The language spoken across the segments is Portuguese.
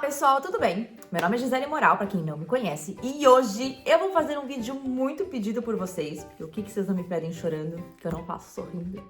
pessoal, tudo bem? Meu nome é Gisele Moral, pra quem não me conhece, e hoje eu vou fazer um vídeo muito pedido por vocês. O que vocês não me pedem chorando, que eu não faço sorrindo?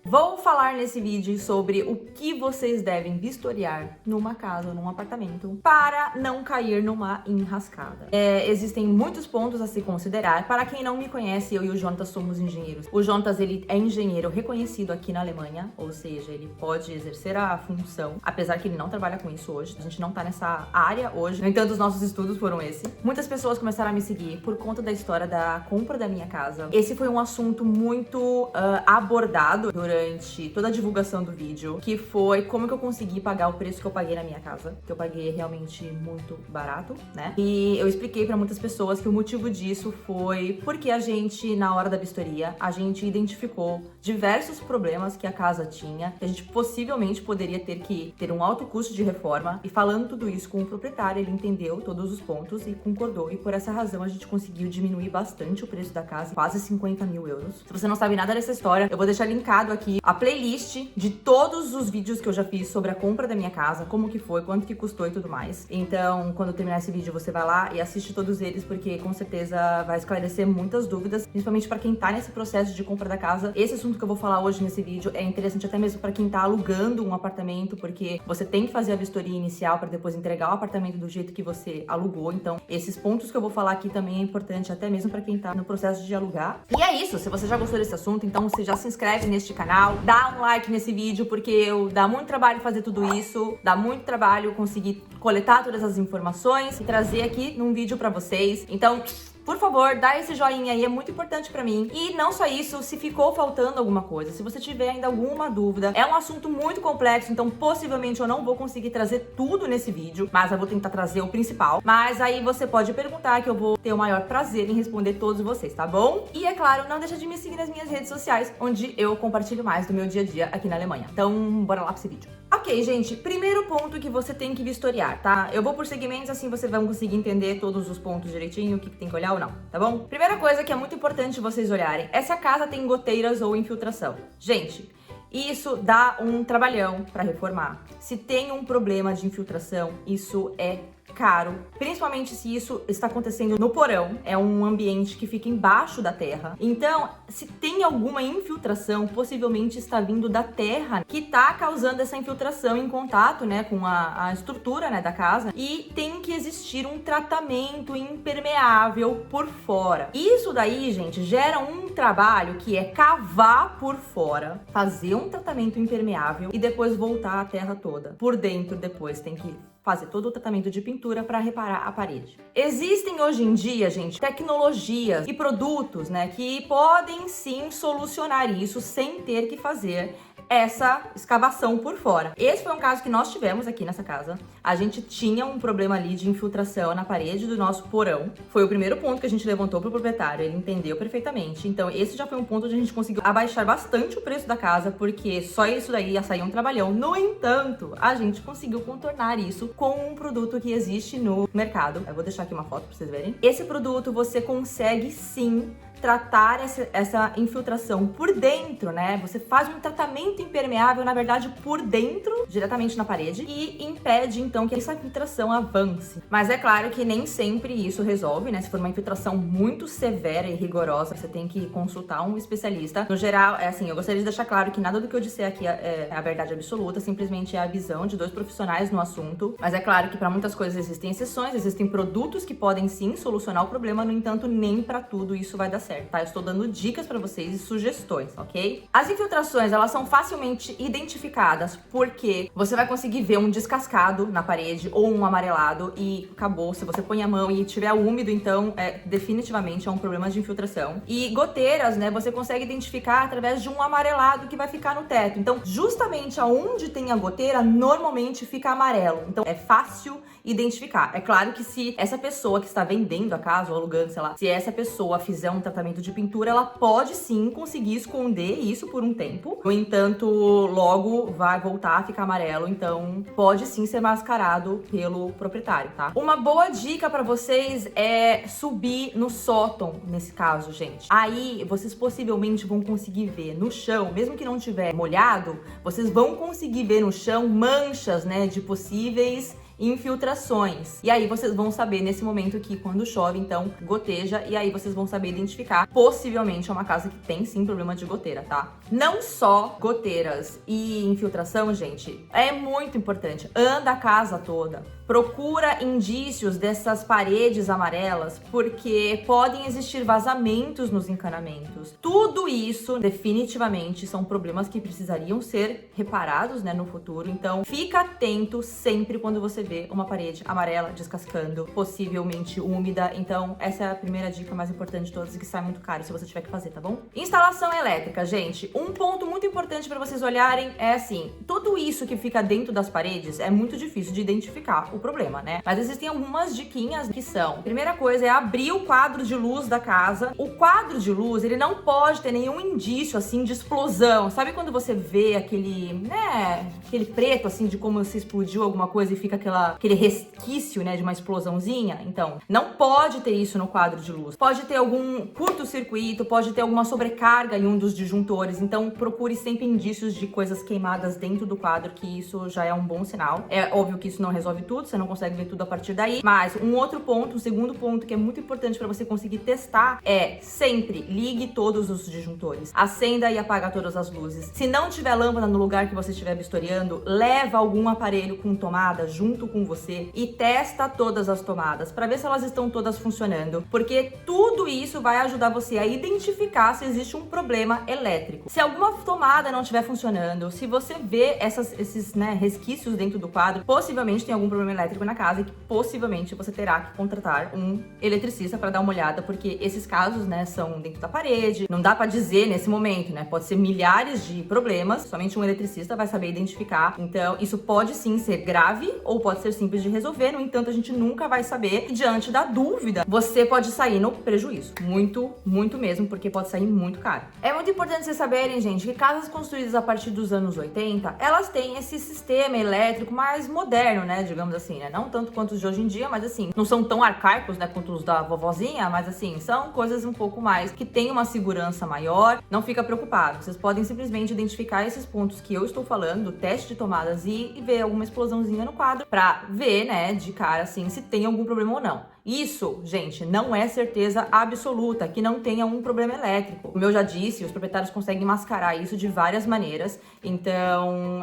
Vou falar nesse vídeo sobre o que vocês devem vistoriar numa casa ou num apartamento para não cair numa enrascada. Existem muitos pontos a se considerar. Para quem não me conhece, eu e o Jonatas somos engenheiros. O Jonatas, ele é engenheiro reconhecido aqui na Alemanha, ou seja, ele pode exercer a função, apesar que ele não trabalha com isso hoje. A gente não tá nessa área hoje. No entanto, os nossos estudos foram esse. Muitas pessoas começaram a me seguir por conta da história da compra da minha casa. Esse foi um assunto muito abordado durante toda a divulgação do vídeo, que foi como que eu consegui pagar o preço que eu paguei na minha casa, que eu paguei realmente muito barato, né? E eu expliquei pra muitas pessoas que o motivo disso foi porque a gente, na hora da vistoria, a gente identificou diversos problemas que a casa tinha, que a gente possivelmente poderia ter um alto custo de reforma, e falando tudo isso com o proprietário, ele entendeu todos os pontos e concordou, e por essa razão a gente conseguiu diminuir bastante o preço da casa, quase 50 mil euros. Se você não sabe nada dessa história, eu vou deixar linkado aqui a playlist de todos os vídeos que eu já fiz sobre a compra da minha casa, como que foi, quanto que custou e tudo mais. Então, quando eu terminar esse vídeo, você vai lá e assiste todos eles, porque com certeza vai esclarecer muitas dúvidas, principalmente pra quem tá nesse processo de compra da casa. Esse assunto que eu vou falar hoje nesse vídeo é interessante até mesmo pra quem tá alugando um apartamento, porque você tem que fazer a vistoria inicial pra depois entregar o apartamento do jeito que você alugou. Então, esses pontos que eu vou falar aqui também é importante até mesmo pra quem tá no processo de alugar. E é isso, se você já gostou desse assunto, então você já se inscreve neste canal, dá um like nesse vídeo, porque dá muito trabalho fazer tudo isso, dá muito trabalho conseguir coletar todas as informações e trazer aqui num vídeo pra vocês. Então, por favor, dá esse joinha aí, é muito importante pra mim. E não só isso, se ficou faltando alguma coisa, se você tiver ainda alguma dúvida, é um assunto muito complexo, então possivelmente eu não vou conseguir trazer tudo nesse vídeo, mas eu vou tentar trazer o principal. Mas aí você pode perguntar, que eu vou ter o maior prazer em responder todos vocês, tá bom? E é claro, não deixa de me seguir nas minhas redes sociais, onde eu compartilho mais do meu dia a dia aqui na Alemanha. Então, bora lá pra esse vídeo. Ok, gente, primeiro ponto que você tem que vistoriar, tá? Eu vou por segmentos, assim você vai conseguir entender todos os pontos direitinho, o que tem que olhar ou não, tá bom? Primeira coisa que é muito importante vocês olharem é se a casa tem goteiras ou infiltração. Gente, isso dá um trabalhão pra reformar. Se tem um problema de infiltração, isso é caro, principalmente se isso está acontecendo no porão, é um ambiente que fica embaixo da terra. Então, se tem alguma infiltração, possivelmente está vindo da terra que está causando essa infiltração em contato, né, com a estrutura, né, da casa, e tem que existir um tratamento impermeável por fora. Isso daí, gente, gera um trabalho que é cavar por fora, fazer um tratamento impermeável e depois voltar a terra toda. Por dentro, depois tem que fazer todo o tratamento de pintura para reparar a parede. Existem hoje em dia, gente, tecnologias e produtos, né, que podem sim solucionar isso sem ter que fazer essa escavação por fora. Esse foi um caso que nós tivemos aqui nessa casa. A gente tinha um problema ali de infiltração na parede do nosso porão. Foi o primeiro ponto que a gente levantou pro proprietário, ele entendeu perfeitamente. Então esse já foi um ponto onde a gente conseguiu abaixar bastante o preço da casa, porque só isso daí ia sair um trabalhão. No entanto, a gente conseguiu contornar isso com um produto que existe no mercado. Eu vou deixar aqui uma foto pra vocês verem. Esse produto você consegue sim tratar essa infiltração por dentro, né? Você faz um tratamento impermeável, na verdade, por dentro, diretamente na parede, e impede, então, que essa infiltração avance. Mas é claro que nem sempre isso resolve, né? Se for uma infiltração muito severa e rigorosa, você tem que consultar um especialista. No geral, é assim, eu gostaria de deixar claro que nada do que eu disser aqui é a verdade absoluta, simplesmente é a visão de dois profissionais no assunto. Mas é claro que para muitas coisas existem exceções, existem produtos que podem sim solucionar o problema, no entanto, nem para tudo isso vai dar certo. Tá? Eu estou dando dicas para vocês e sugestões, ok? As infiltrações, elas são facilmente identificadas porque você vai conseguir ver um descascado na parede ou um amarelado e acabou. Se você põe a mão e tiver úmido, então definitivamente é um problema de infiltração. E goteiras, né, você consegue identificar através de um amarelado que vai ficar no teto. Então, justamente aonde tem a goteira, normalmente fica amarelo. Então, é fácil identificar. É claro que se essa pessoa que está vendendo a casa ou alugando, sei lá, se essa pessoa fizer um tratamento de pintura, ela pode sim conseguir esconder isso por um tempo. No entanto, logo vai voltar a ficar amarelo, então pode sim ser mascarado pelo proprietário, tá? Uma boa dica pra vocês é subir no sótão, nesse caso, gente. Aí, vocês possivelmente vão conseguir ver no chão, mesmo que não tiver molhado, vocês vão conseguir ver no chão manchas, né, de possíveis infiltrações. E aí vocês vão saber nesse momento que quando chove, então goteja, e aí vocês vão saber identificar. Possivelmente é uma casa que tem sim problema de goteira, tá? Não só goteiras e infiltração, gente, é muito importante. Anda a casa toda. Procura indícios dessas paredes amarelas, porque podem existir vazamentos nos encanamentos. Tudo isso, definitivamente, são problemas que precisariam ser reparados, né, no futuro. Então, fica atento sempre quando você vê uma parede amarela descascando, possivelmente úmida. Então, essa é a primeira dica mais importante de todas, que sai muito caro se você tiver que fazer, tá bom? Instalação elétrica, gente. Um ponto muito importante para vocês olharem é assim, tudo isso que fica dentro das paredes é muito difícil de identificar o problema, né? Mas existem algumas diquinhas que são: a primeira coisa é abrir o quadro de luz da casa. O quadro de luz, ele não pode ter nenhum indício, assim, de explosão. Sabe quando você vê aquele, né, aquele preto, assim, de como se explodiu alguma coisa e fica aquele resquício, né, de uma explosãozinha? Então, não pode ter isso no quadro de luz. Pode ter algum curto-circuito, pode ter alguma sobrecarga em um dos disjuntores. Então, procure sempre indícios de coisas queimadas dentro do quadro, que isso já é um bom sinal. É óbvio que isso não resolve tudo, você não consegue ver tudo a partir daí, mas um outro ponto, um segundo ponto que é muito importante para você conseguir testar é sempre ligue todos os disjuntores, acenda e apaga todas as luzes. Se não tiver lâmpada no lugar que você estiver vistoriando, leva algum aparelho com tomada junto com você e testa todas as tomadas para ver se elas estão todas funcionando, porque tudo isso vai ajudar você a identificar se existe um problema elétrico. Se alguma tomada não estiver funcionando, se você vê esses, né, resquícios dentro do quadro, possivelmente tem algum problema elétrico na casa e que possivelmente você terá que contratar um eletricista para dar uma olhada, porque esses casos, né, são dentro da parede, não dá para dizer nesse momento, né, pode ser milhares de problemas, somente um eletricista vai saber identificar. Então, isso pode sim ser grave ou pode ser simples de resolver, no entanto, a gente nunca vai saber, e diante da dúvida, você pode sair no prejuízo, muito mesmo, porque pode sair muito caro. É muito importante vocês saberem, gente, que casas construídas a partir dos anos 80, elas têm esse sistema elétrico mais moderno, né, digamos assim, né, não tanto quanto os de hoje em dia, mas assim, não são tão arcaicos, né, quanto os da vovozinha, mas assim, são coisas um pouco mais que têm uma segurança maior. Não fica preocupado, vocês podem simplesmente identificar esses pontos que eu estou falando, do teste de tomadas e ver alguma explosãozinha no quadro pra ver, né, de cara assim, se tem algum problema ou não. Isso, gente, não é certeza absoluta que não tenha um problema elétrico. Como eu já disse, os proprietários conseguem mascarar isso de várias maneiras. Então,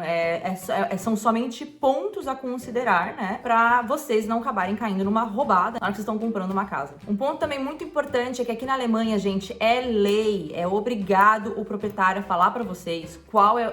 são somente pontos a considerar, né? Pra vocês não acabarem caindo numa roubada na hora que vocês estão comprando uma casa. Um ponto também muito importante é que aqui na Alemanha, gente, é lei, é obrigado o proprietário a falar pra vocês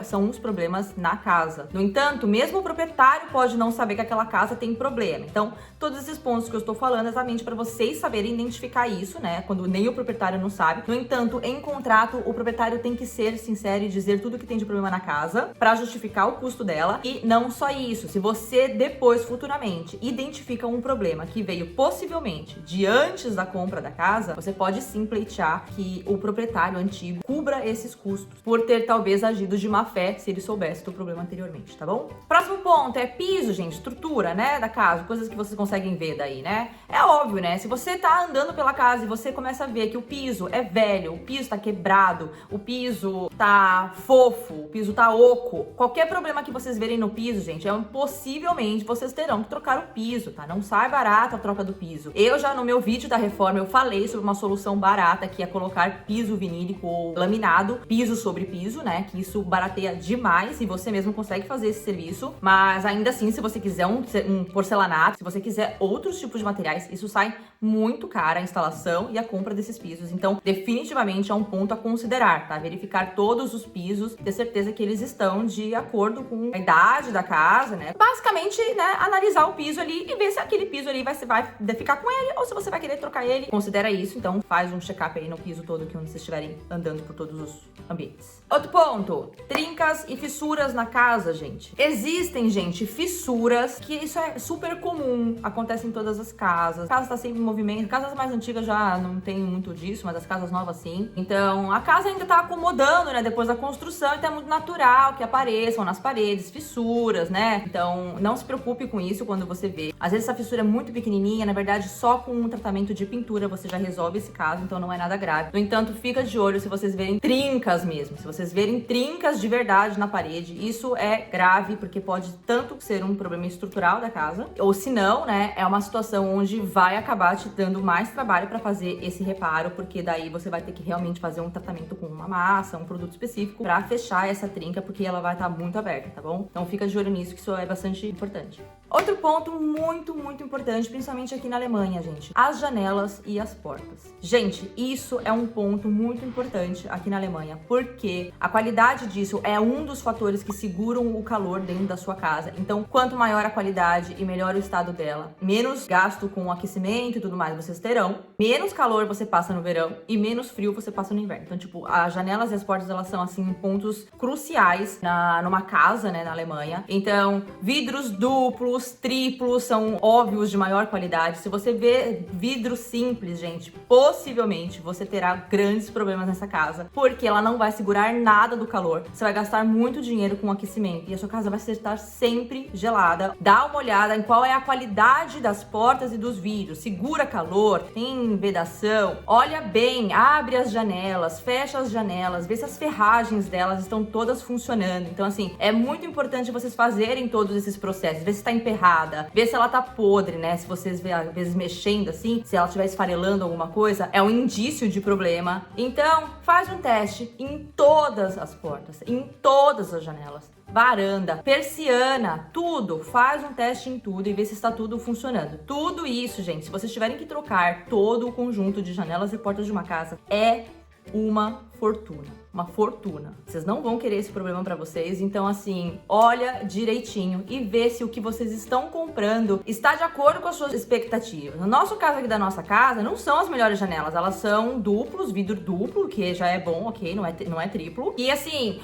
são os problemas na casa. No entanto, mesmo o proprietário pode não saber que aquela casa tem problema. Então, todos esses pontos que eu estou falando exatamente para vocês saberem identificar isso, né? Quando nem o proprietário não sabe. No entanto, em contrato, o proprietário tem que ser sincero e dizer tudo que tem de problema na casa para justificar o custo dela. E não só isso, se você depois, futuramente, identifica um problema que veio possivelmente de antes da compra da casa, você pode sim pleitear que o proprietário antigo cubra esses custos por ter talvez agido de má fé se ele soubesse do problema anteriormente, tá bom? Próximo ponto é piso, gente, estrutura, né, da casa, coisas que vocês conseguem ver daí, né? É óbvio, né? Se você tá andando pela casa e você começa a ver que o piso é velho, o piso tá quebrado, o piso tá fofo, o piso tá oco, qualquer problema que vocês verem no piso, gente, possivelmente vocês terão que trocar o piso, tá? Não sai barata a troca do piso. Eu já no meu vídeo da reforma eu falei sobre uma solução barata que é colocar piso vinílico ou laminado, piso sobre piso, né? Que isso barateia demais e você mesmo consegue fazer esse serviço, mas ainda assim, se você quiser um porcelanato, se você quiser outros tipos de materiais, isso sai muito cara a instalação e a compra desses pisos. Então, definitivamente é um ponto a considerar, tá? Verificar todos os pisos, ter certeza que eles estão de acordo com a idade da casa, né? Basicamente, né, analisar o piso ali e ver se aquele piso ali vai ficar com ele ou se você vai querer trocar ele. Considera isso, então faz um check-up aí no piso todo que onde vocês estiverem andando por todos os ambientes. Outro ponto, trincas e fissuras na casa, gente. Existem, gente, fissuras, que isso é super comum, acontece em todas as casas. A casa tá sempre movimento. Casas mais antigas já não tem muito disso, mas as casas novas sim. Então, a casa ainda tá acomodando, né, depois da construção, então é muito natural que apareçam nas paredes fissuras, né? Então, não se preocupe com isso quando você vê. Às vezes essa fissura é muito pequenininha, na verdade, só com um tratamento de pintura você já resolve esse caso, então não é nada grave. No entanto, fica de olho se vocês verem trincas mesmo. Se vocês verem trincas de verdade na parede, isso é grave, porque pode tanto ser um problema estrutural da casa, ou se não, né, é uma situação onde vai acabar te dando mais trabalho para fazer esse reparo, porque daí você vai ter que realmente fazer um tratamento com uma massa, um produto específico para fechar essa trinca, porque ela vai estar muito aberta, tá bom? Então fica de olho nisso, que isso é bastante importante. Outro ponto muito importante, principalmente aqui na Alemanha, gente, as janelas e as portas. Gente, isso é um ponto muito importante aqui na Alemanha, porque a qualidade disso é um dos fatores que seguram o calor dentro da sua casa. Então, quanto maior a qualidade e melhor o estado dela, menos gasto com aquecimento e tudo mais vocês terão, menos calor você passa no verão e menos frio você passa no inverno. Então, tipo, as janelas e as portas, elas são, assim, pontos cruciais numa casa, né, na Alemanha. Então, vidros duplos, triplos são óbvios de maior qualidade. Se você vê vidro simples, gente, possivelmente você terá grandes problemas nessa casa, porque ela não vai segurar nada do calor. Você vai gastar muito dinheiro com aquecimento e a sua casa vai estar sempre gelada. Dá uma olhada em qual é a qualidade das portas e dos vidros. Segura calor, tem vedação. Olha bem, abre as janelas, fecha as janelas, vê se as ferragens delas estão todas funcionando. Então, assim, é muito importante vocês fazerem todos esses processos, ver se está emperrada, ver se ela tá podre, né? Se vocês vê às vezes mexendo assim, se ela estiver esfarelando alguma coisa, é um indício de problema. Então, faz um teste em todas as portas, em todas as janelas, varanda, persiana, tudo. Faz um teste em tudo e vê se está tudo funcionando. Tudo isso, gente, se vocês tiverem que trocar todo o conjunto de janelas e portas de uma casa, é uma fortuna. Uma fortuna. Vocês não vão querer esse problema pra vocês, então assim, olha direitinho e vê se o que vocês estão comprando está de acordo com as suas expectativas. No nosso caso aqui da nossa casa, não são as melhores janelas, elas são duplos, vidro duplo, que já é bom, ok, não é triplo. E assim,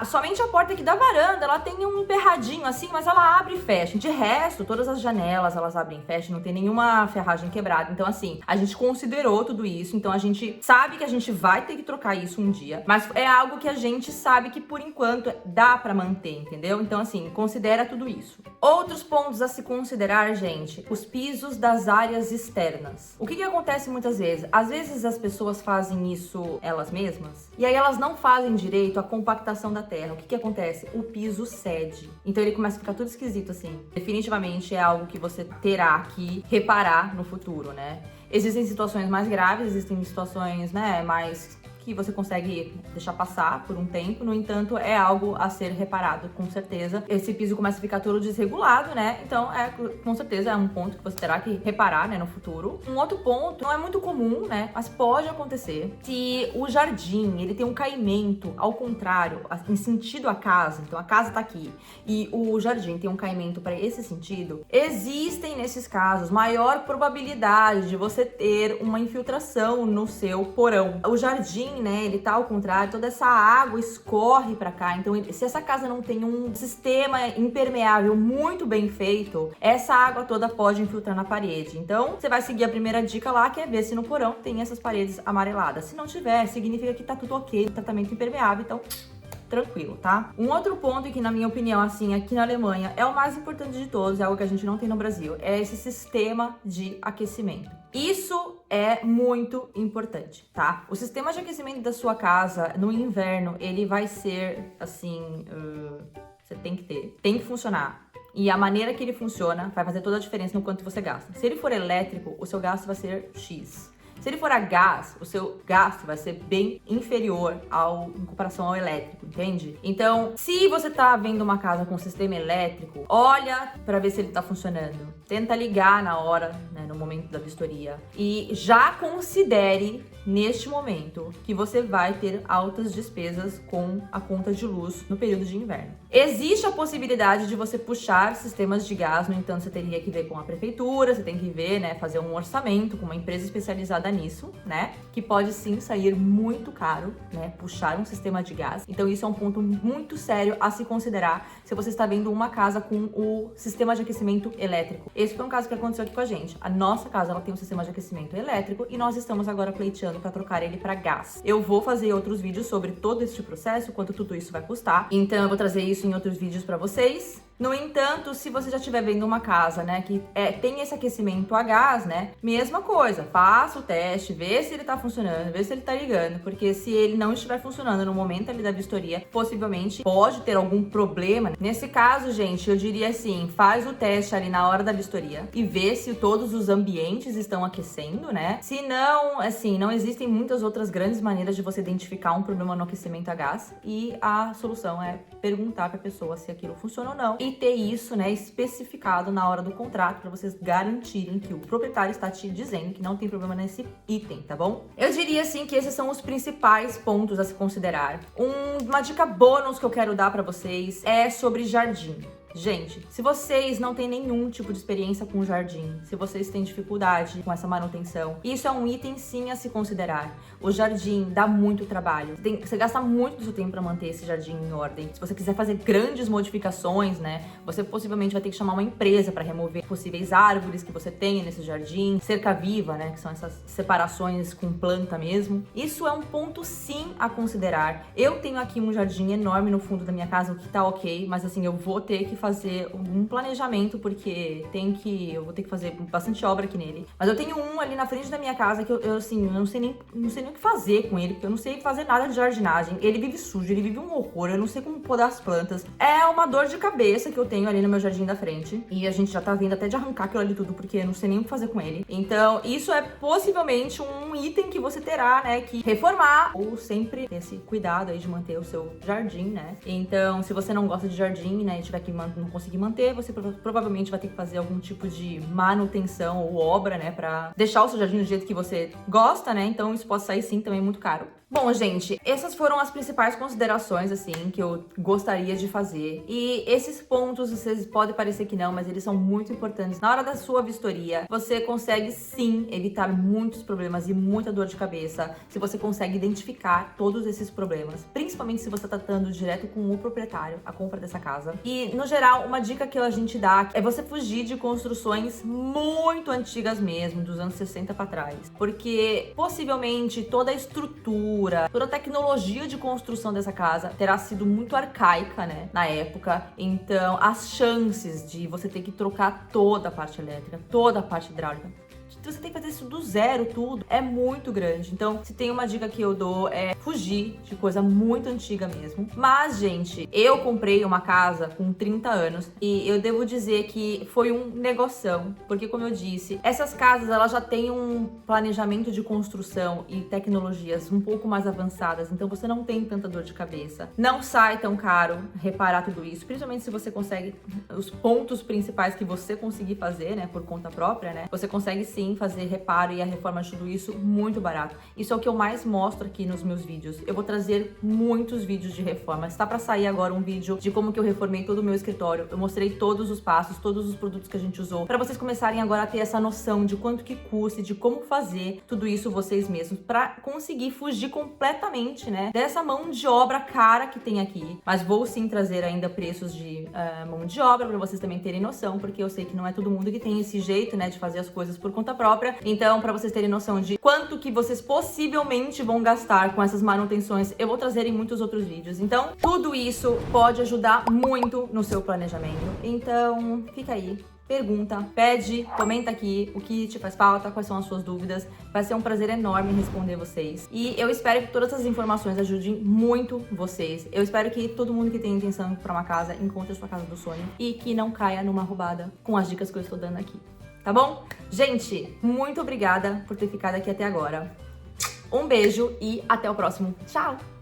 somente a porta aqui da varanda, ela tem um emperradinho assim, mas ela abre e fecha. De resto, todas as janelas, elas abrem e fecham, não tem nenhuma ferragem quebrada. Então assim, a gente considerou tudo isso, então a gente sabe que a gente vai ter que trocar isso um dia, mas é algo que a gente sabe que por enquanto dá pra manter, entendeu? Então assim, considera tudo isso. Outros pontos a se considerar, gente, os pisos das áreas externas. O que acontece muitas vezes? Às vezes as pessoas fazem isso elas mesmas, e aí elas não fazem direito a compactação da terra. O que acontece? O piso cede, então ele começa a ficar tudo esquisito assim. Definitivamente é algo que você terá que reparar no futuro, né? Existem situações mais graves, existem situações, né, mais que você consegue deixar passar por um tempo. No entanto, é algo a ser reparado, com certeza. Esse piso começa a ficar todo desregulado, né? Então, com certeza é um ponto que você terá que reparar, né, no futuro. Um outro ponto, não é muito comum, né, mas pode acontecer, se o jardim, ele tem um caimento ao contrário, em sentido à casa, então a casa tá aqui, e o jardim tem um caimento para esse sentido, existem nesses casos maior probabilidade de você ter uma infiltração no seu porão. O jardim, né, ele tá ao contrário, toda essa água escorre pra cá, então se essa casa não tem um sistema impermeável muito bem feito, essa água toda pode infiltrar na parede. Então, você vai seguir a primeira dica lá, que é ver se no porão tem essas paredes amareladas. Se não tiver, significa que tá tudo ok, tratamento impermeável, então tranquilo, tá? Um outro ponto que, na minha opinião, assim, aqui na Alemanha é o mais importante de todos, é algo que a gente não tem no Brasil, é esse sistema de aquecimento. Isso é muito importante, tá? O sistema de aquecimento da sua casa no inverno, ele vai ser, assim, você tem que ter, tem que funcionar. E a maneira que ele funciona vai fazer toda a diferença no quanto você gasta. Se ele for elétrico, o seu gasto vai ser X. Se ele for a gás, o seu gasto vai ser bem inferior em comparação ao elétrico, entende? Então, se você tá vendo uma casa com sistema elétrico, olha para ver se ele tá funcionando. Tenta ligar na hora, né, no momento da vistoria. E já considere, neste momento, que você vai ter altas despesas com a conta de luz no período de inverno. Existe a possibilidade de você puxar sistemas de gás, no entanto, você teria que ver com a prefeitura, você tem que ver, né, fazer um orçamento com uma empresa especializada nisso, né, que pode sim sair muito caro, né? Puxar um sistema de gás. Então isso é um ponto muito sério a se considerar se você está vendo uma casa com o sistema de aquecimento elétrico. Esse foi um caso que aconteceu aqui com a gente. A nossa casa, ela tem um sistema de aquecimento elétrico e nós estamos agora pleiteando para trocar ele para gás. Eu vou fazer outros vídeos sobre todo este processo, quanto tudo isso vai custar. Então eu vou trazer isso em outros vídeos para vocês. No entanto, se você já estiver vendo uma casa, né, que tem esse aquecimento a gás, né, mesma coisa, faça o teste, vê se ele tá funcionando, vê se ele tá ligando, porque se ele não estiver funcionando no momento ali da vistoria, possivelmente pode ter algum problema. Nesse caso, gente, eu diria assim, faz o teste ali na hora da vistoria e vê se todos os ambientes estão aquecendo, né? Se não, assim, não existem muitas outras grandes maneiras de você identificar um problema no aquecimento a gás e a solução é perguntar pra pessoa se aquilo funciona ou não e ter isso, né, especificado na hora do contrato para vocês garantirem que o proprietário está te dizendo que não tem problema nesse item, tá bom? Eu diria assim que esses são os principais pontos a se considerar. Uma dica bônus que eu quero dar para vocês é sobre jardim. Gente, se vocês não têm nenhum tipo de experiência com jardim, se vocês têm dificuldade com essa manutenção, isso é um item sim a se considerar. O jardim dá muito trabalho. Você gasta muito do seu tempo para manter esse jardim em ordem. Se você quiser fazer grandes modificações, né, você possivelmente vai ter que chamar uma empresa para remover possíveis árvores que você tenha nesse jardim, cerca viva, né, que são essas separações com planta mesmo. Isso é um ponto sim a considerar. Eu tenho aqui um jardim enorme no fundo da minha casa, o que tá ok, mas assim, eu vou ter que fazer um planejamento, porque eu vou ter que fazer bastante obra aqui nele. Mas eu tenho um ali na frente da minha casa que eu assim, eu não sei nem o que fazer com ele, porque eu não sei fazer nada de jardinagem. Ele vive sujo, ele vive um horror, eu não sei como podar as plantas. É uma dor de cabeça que eu tenho ali no meu jardim da frente. E a gente já tá vendo até de arrancar aquilo ali tudo, porque eu não sei nem o que fazer com ele. Então, isso é possivelmente um item que você terá, né, que reformar, ou sempre ter esse cuidado aí de manter o seu jardim, né? Então, se você não gosta de jardim, né, e tiver que não conseguir manter, você provavelmente vai ter que fazer algum tipo de manutenção ou obra, né, pra deixar o seu jardim do jeito que você gosta, né? Então isso pode sair sim também muito caro. Bom, gente, essas foram as principais considerações, assim, que eu gostaria de fazer. E esses pontos, vocês podem parecer que não, mas eles são muito importantes. Na hora da sua vistoria, você consegue, sim, evitar muitos problemas e muita dor de cabeça se você consegue identificar todos esses problemas. Principalmente se você tá tratando direto com o proprietário, a compra dessa casa. E, no geral, uma dica que a gente dá é você fugir de construções muito antigas mesmo, dos anos 60 pra trás. Porque, possivelmente, toda a estrutura, toda a tecnologia de construção dessa casa terá sido muito arcaica, né, na época. Então, as chances de você ter que trocar toda a parte elétrica, toda a parte hidráulica, você tem que fazer isso do zero, tudo, é muito grande. Então, se tem uma dica que eu dou é fugir de coisa muito antiga mesmo. Mas, gente, eu comprei uma casa com 30 anos e eu devo dizer que foi um negoção, porque como eu disse, essas casas, elas já têm um planejamento de construção e tecnologias um pouco mais avançadas, então você não tem tanta dor de cabeça. Não sai tão caro reparar tudo isso, principalmente se você consegue os pontos principais que você conseguir fazer, né, por conta própria, né, você consegue sim fazer reparo e a reforma de tudo isso muito barato. Isso é o que eu mais mostro aqui nos meus vídeos. Eu vou trazer muitos vídeos de reforma. Está para sair agora um vídeo de como que eu reformei todo o meu escritório. Eu mostrei todos os passos, todos os produtos que a gente usou, para vocês começarem agora a ter essa noção de quanto que custa, de como fazer tudo isso vocês mesmos, para conseguir fugir completamente, né, dessa mão de obra cara que tem aqui. Mas vou sim trazer ainda preços de mão de obra para vocês também terem noção, porque eu sei que não é todo mundo que tem esse jeito, né, de fazer as coisas por conta própria. Então, para vocês terem noção de quanto que vocês possivelmente vão gastar com essas manutenções, eu vou trazer em muitos outros vídeos. Então, tudo isso pode ajudar muito no seu planejamento. Então, fica aí. Pergunta, pede, comenta aqui o que te faz falta, quais são as suas dúvidas. Vai ser um prazer enorme responder vocês. E eu espero que todas essas informações ajudem muito vocês. Eu espero que todo mundo que tem intenção de comprar uma casa encontre a sua casa do sonho e que não caia numa roubada com as dicas que eu estou dando aqui. Tá bom? Gente, muito obrigada por ter ficado aqui até agora. Um beijo e até o próximo. Tchau!